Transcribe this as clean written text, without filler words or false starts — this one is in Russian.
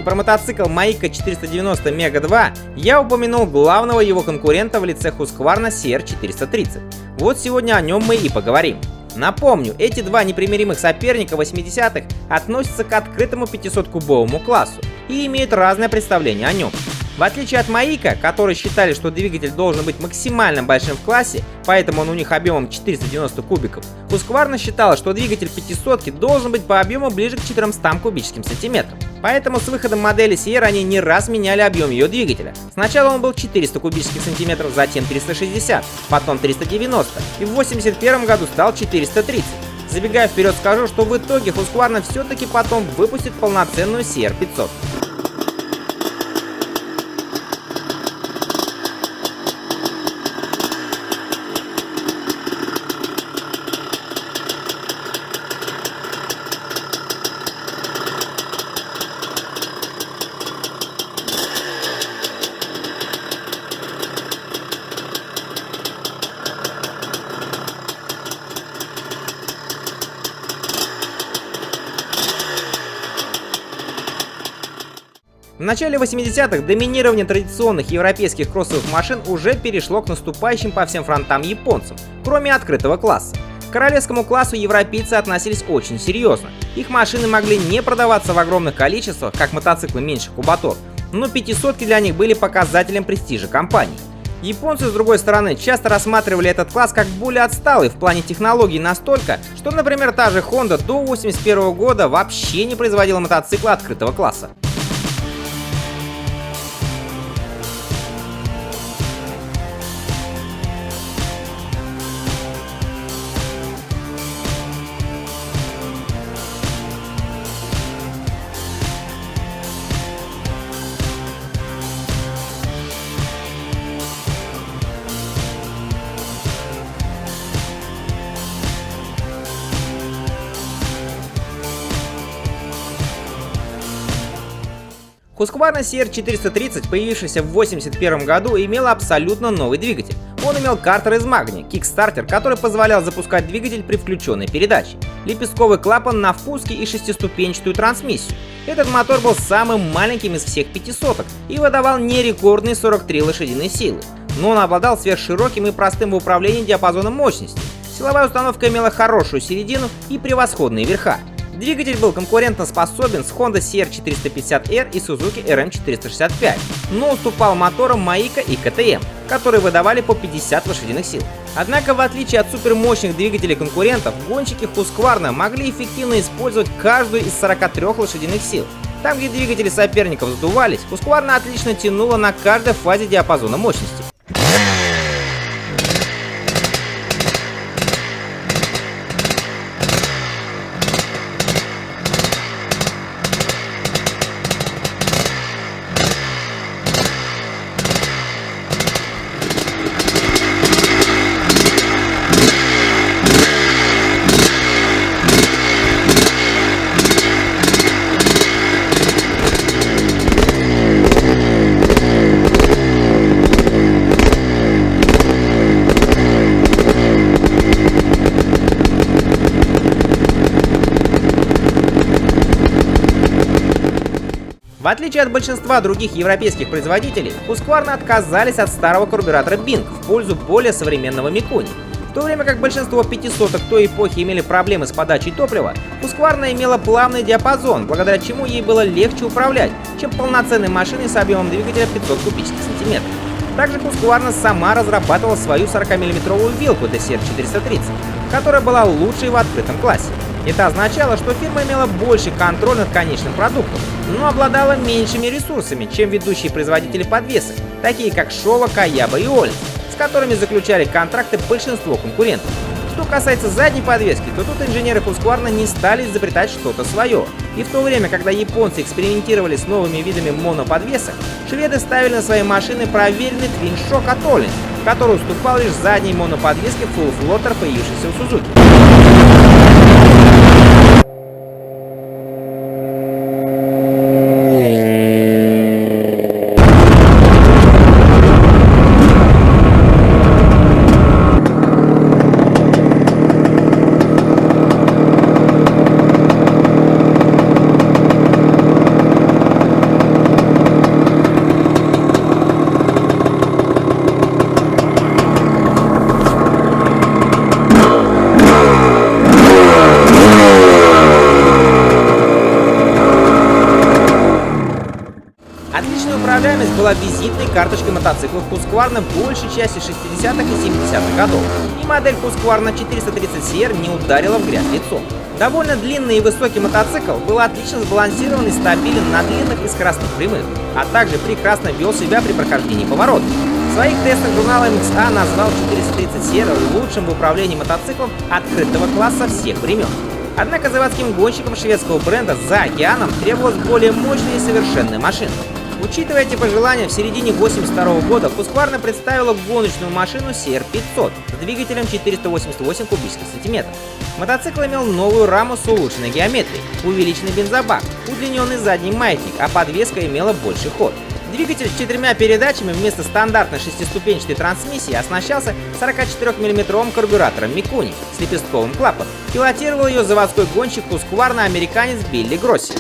про мотоцикл Maika 490 Mega 2, я упомянул главного его конкурента в лице Husqvarna CR430. Вот сегодня о нем мы и поговорим. Напомню, эти два непримиримых соперника 80-х относятся к открытому 500-кубовому классу и имеют разное представление о нем. В отличие от Maika, которые считали, что двигатель должен быть максимально большим в классе, поэтому он у них объемом 490 кубиков, Husqvarna считала, что двигатель 500-ки должен быть по объему ближе к 400 кубическим сантиметрам. Поэтому с выходом модели CR они не раз меняли объем ее двигателя. Сначала он был 400 кубических сантиметров, затем 360, потом 390 и в 1981 году стал 430. Забегая вперед, скажу, что в итоге Husqvarna все-таки потом выпустит полноценную CR500. В начале 80-х доминирование традиционных европейских кроссовых машин уже перешло к наступающим по всем фронтам японцам, кроме открытого класса. К королевскому классу европейцы относились очень серьезно. Их машины могли не продаваться в огромных количествах, как мотоциклы меньших кубатур, но 500-ки для них были показателем престижа компании. Японцы, с другой стороны, часто рассматривали этот класс как более отсталый в плане технологий настолько, что, например, та же Honda до 1981 года вообще не производила мотоциклы открытого класса. Husqvarna CR430, появившийся в 1981 году, имел абсолютно новый двигатель. Он имел картер из магния, кикстартер, который позволял запускать двигатель при включенной передаче, лепестковый клапан на впуске и шестиступенчатую трансмиссию. Этот мотор был самым маленьким из всех 500-ок и выдавал не рекордные 43 лошадиные силы, но он обладал сверхшироким и простым в управлении диапазоном мощности. Силовая установка имела хорошую середину и превосходные верха. Двигатель был конкурентоспособен с Honda CR450R и Suzuki RM465, но уступал моторам Maika и KTM, которые выдавали по 50 лошадиных сил. Однако, в отличие от супермощных двигателей конкурентов, гонщики Husqvarna могли эффективно использовать каждую из 43 лошадиных сил. Там, где двигатели соперников сдувались, Husqvarna отлично тянула на каждой фазе диапазона мощности. В отличие от большинства других европейских производителей, Husqvarna отказались от старого карбюратора Bing в пользу более современного Mikuni. В то время как большинство 500-ок той эпохи имели проблемы с подачей топлива, Husqvarna имела плавный диапазон, благодаря чему ей было легче управлять, чем полноценной машиной с объемом двигателя 500 кубических сантиметров. Также Husqvarna сама разрабатывала свою 40-мм вилку для CR430, которая была лучшей в открытом классе. Это означало, что фирма имела больший контроль над конечным продуктом, но обладала меньшими ресурсами, чем ведущие производители подвесок, такие как Showa, Kayaba и Öhlins, с которыми заключали контракты большинство конкурентов. Что касается задней подвески, то тут инженеры Husqvarna не стали изобретать что-то свое. И в то время, когда японцы экспериментировали с новыми видами моноподвесок, шведы ставили на свои машины проверенный твин-шок от Öhlins, который уступал лишь задней моноподвеске Full Floater, появившейся у Suzuki. Отличная управляемость была визитной карточкой мотоциклов Husqvarna большей части 60-х и 70-х годов, и модель Husqvarna 430CR не ударила в грязь лицом. Довольно длинный и высокий мотоцикл был отлично сбалансирован и стабилен на длинных и скоростных прямых, а также прекрасно вел себя при прохождении поворотов. В своих тестах журнал MXA назвал 430CR лучшим в управлении мотоциклом открытого класса всех времен. Однако заводским гонщикам шведского бренда за океаном требовалась более мощная и совершенная машина. Учитывая эти пожелания, в середине 1982 года Husqvarna представила гоночную машину CR500 с двигателем 488 кубических сантиметров. Мотоцикл имел новую раму с улучшенной геометрией, увеличенный бензобак, удлиненный задний маятник, а подвеска имела больший ход. Двигатель с 4 передачами вместо стандартной шестиступенчатой трансмиссии оснащался 44-мм карбюратором Mikuni с лепестковым клапаном. Пилотировал ее заводской гонщик Husqvarna американец Билли Гросси.